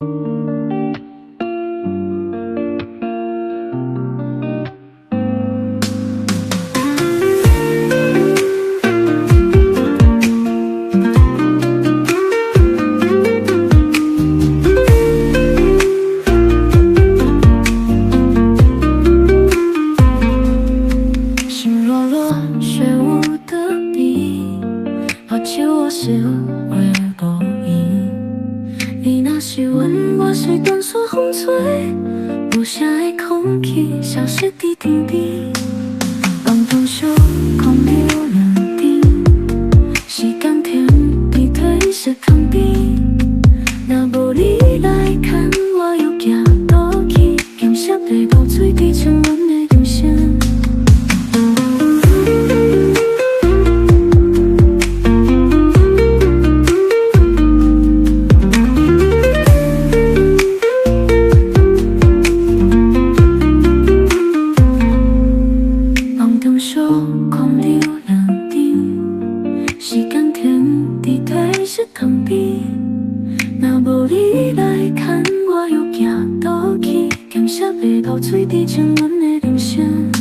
心落落，雪舞的笔，我酒我烧话无言。你若是阮，我是断线风吹，无声的空气消失在天边。放东烧，空流两滴，时间停在褪色空边。若无你来看，我又行倒去，咸涩的露水滴穿阮的人生。空流两滴，时间停在褪色空边。若无你来看，我又行倒去，咸涩的露水滴穿阮的人生。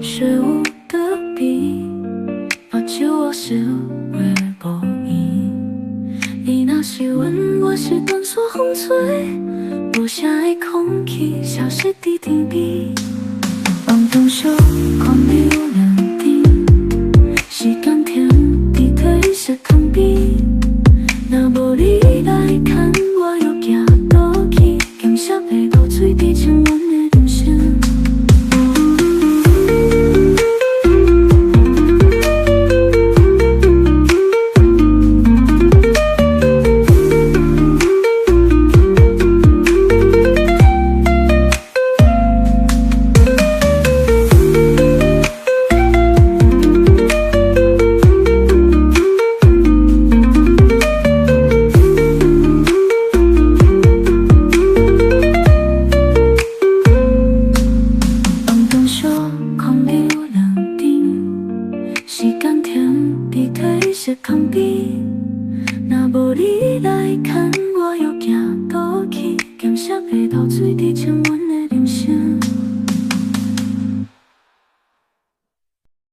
雪舞的笔，我酒我烧话无言。你若是阮，我是断线风吹，无声的空气消失在天边。放东烧，空流。